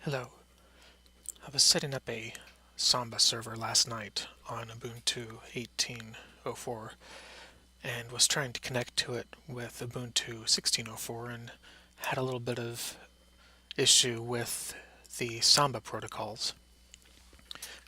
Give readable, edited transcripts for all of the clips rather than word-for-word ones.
Hello. I was setting up a Samba server last night on Ubuntu 18.04 and was trying to connect to it with Ubuntu 16.04 and had a little bit of issue with the Samba protocols.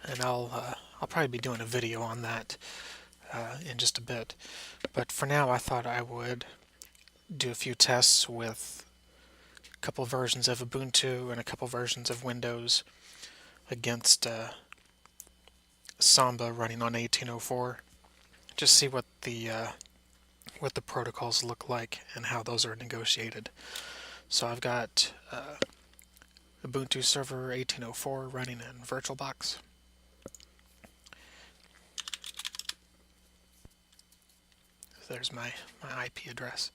And I'll probably be doing a video on that in just a bit. But for now, I thought I would do a few tests with a couple versions of Ubuntu and a couple versions of Windows against Samba running on 18.04. Just see what the protocols look like and how those are negotiated. So I've got Ubuntu server 18.04 running in VirtualBox. There's my IP address.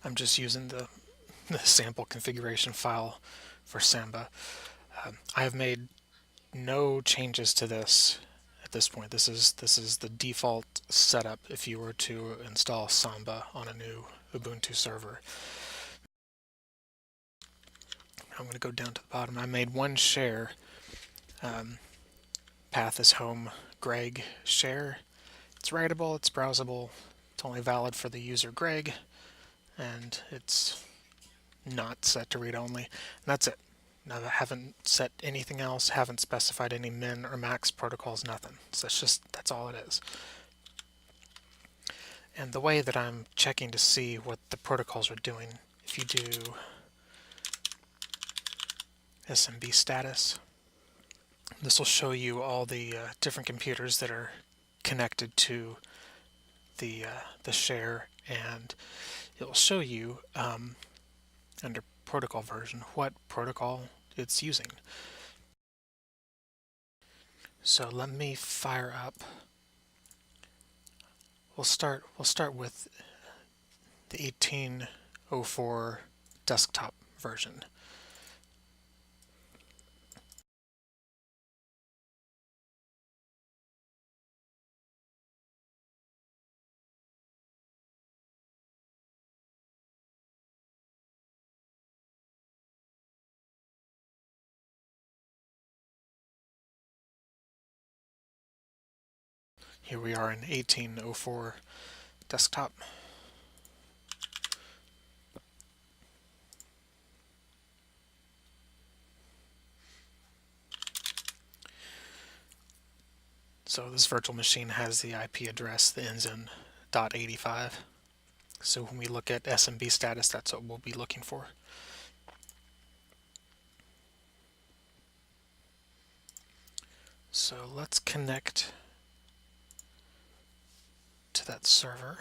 I'm just using the sample configuration file for Samba. I have made no changes to this at this point. This is the default setup if you were to install Samba on a new Ubuntu server. I'm going to go down to the bottom. I made one share. Path is home Greg share. It's writable, it's browsable, it's only valid for the user Greg, and it's not set to read only. And that's it. Now I haven't set anything else, haven't specified any min or max protocols, nothing. So that's all it is. And the way that I'm checking to see what the protocols are doing, if you do SMB status, this will show you all the different computers that are connected to the share, and it will show you under protocol version what protocol it's using. So let me fire up. We'll start with the 18.04 desktop version. Here we are in 18.04 desktop. So this virtual machine has the IP address that ends in .85. So when we look at SMB status, that's what we'll be looking for. So let's connect to that server.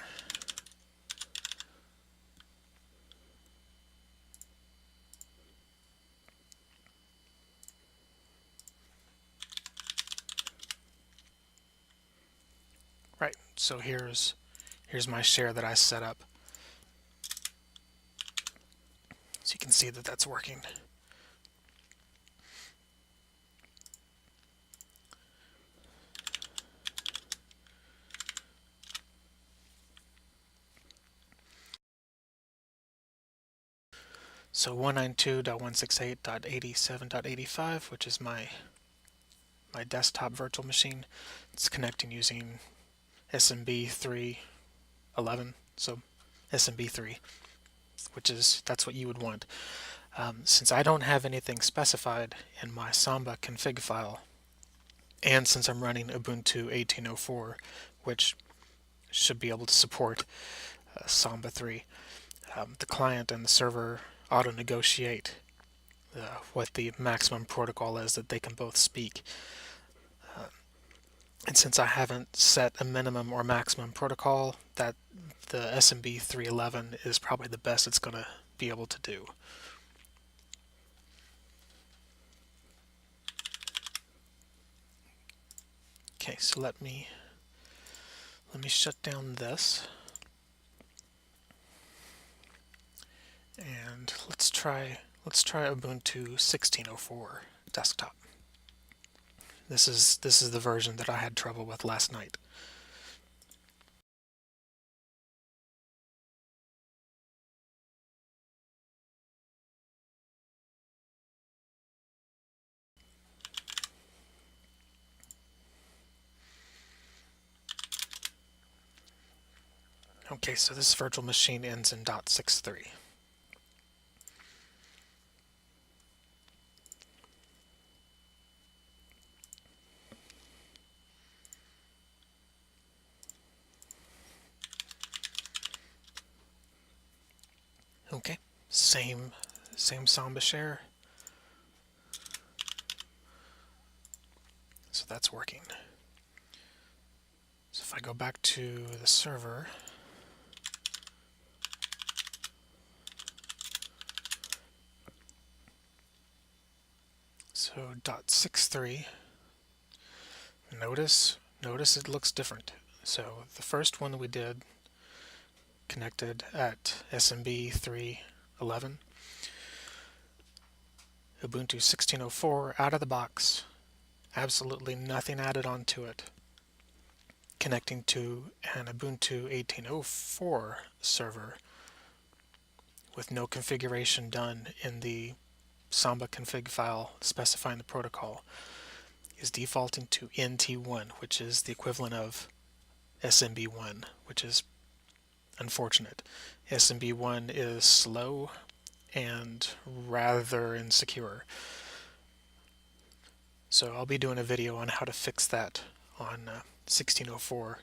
Right, so here's my share that I set up. So you can see that that's working. So 192.168.87.85, which is my desktop virtual machine, it's connecting using SMB 3.11, so SMB 3, that's what you would want. Since I don't have anything specified in my Samba config file, and since I'm running Ubuntu 18.04, which should be able to support Samba 3, the client and the server auto-negotiate what the maximum protocol is that they can both speak. And since I haven't set a minimum or maximum protocol, that the SMB 311 is probably the best it's going to be able to do. Okay, so let me shut down this, and let's try Ubuntu 16.04 desktop. This is the version that I had trouble with last night. Okay, so this virtual machine ends in .63. Okay, same Samba share. So that's working. So if I go back to the server, so .63, notice it looks different. So the first one that we did connected at SMB 3.11, Ubuntu 16.04 out of the box, absolutely nothing added onto it. Connecting to an Ubuntu 18.04 server with no configuration done in the Samba config file specifying the protocol is defaulting to NT1, which is the equivalent of SMB1, which is unfortunate. SMB1 is slow and rather insecure. So I'll be doing a video on how to fix that on 16.04.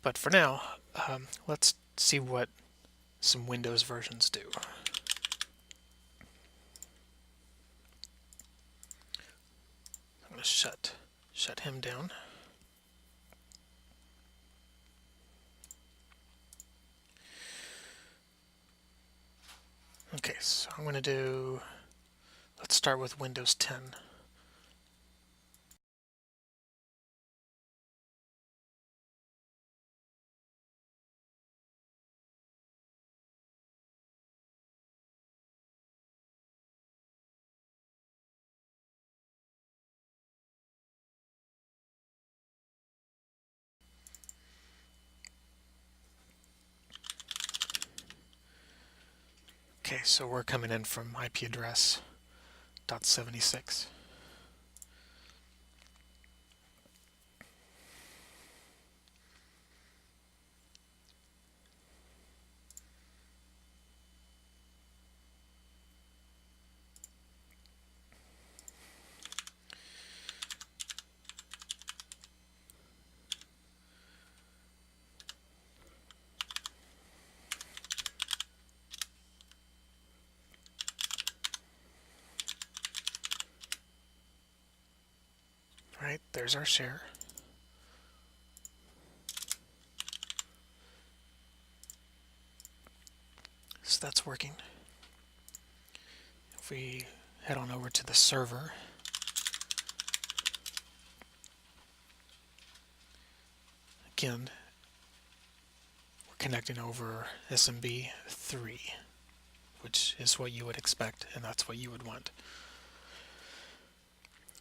But for now, let's see what some Windows versions do. I'm going to shut him down. Okay, so I'm going to do, let's start with Windows 10. Okay, so we're coming in from IP address .76. Right, there's our share. So that's working. If we head on over to the server, again, we're connecting over SMB 3, which is what you would expect, and that's what you would want.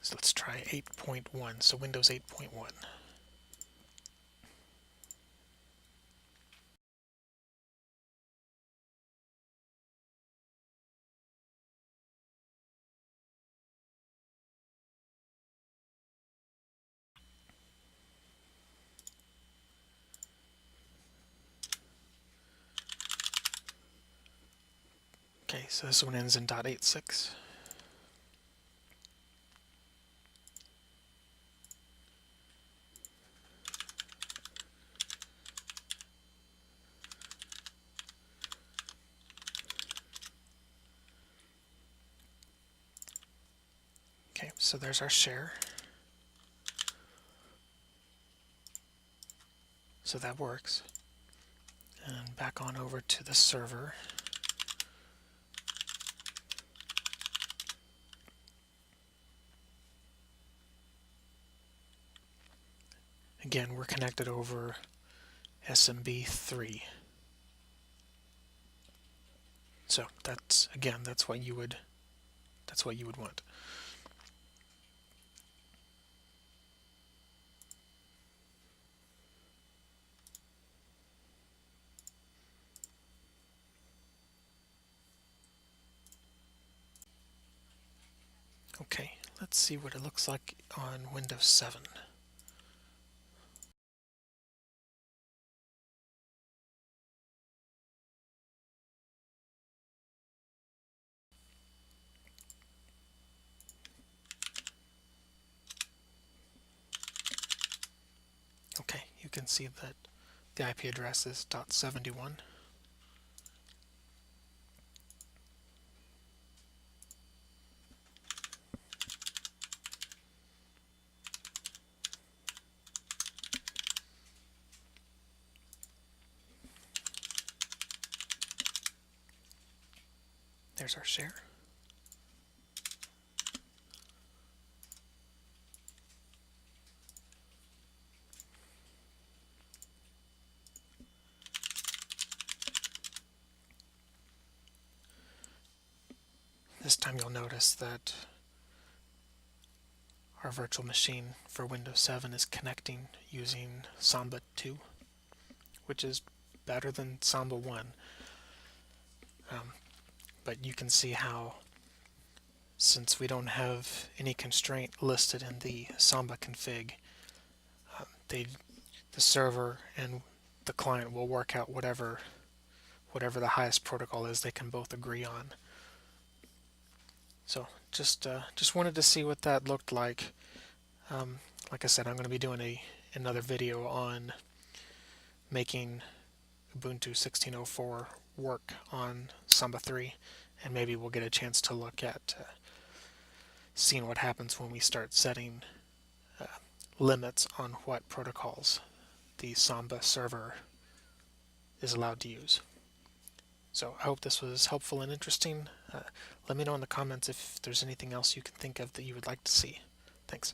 So let's try 8.1, so Windows 8.1. Okay, so this one ends in .86. Okay, so there's our share. So that works. And back on over to the server. Again, we're connected over SMB3. So that's, again, that's what you would want. Okay, let's see what it looks like on Windows 7. Okay, you can see that the IP address is .71. There's our share. This time you'll notice that our virtual machine for Windows 7 is connecting using Samba 2, which is better than Samba 1. But you can see how, since we don't have any constraint listed in the Samba config, the server and the client will work out whatever the highest protocol is they can both agree on. So just wanted to see what that looked like. Like I said, I'm going to be doing another video on making Ubuntu 16.04 work on Samba 3, and maybe we'll get a chance to look at seeing what happens when we start setting limits on what protocols the Samba server is allowed to use. So I hope this was helpful and interesting. Let me know in the comments if there's anything else you can think of that you would like to see. Thanks.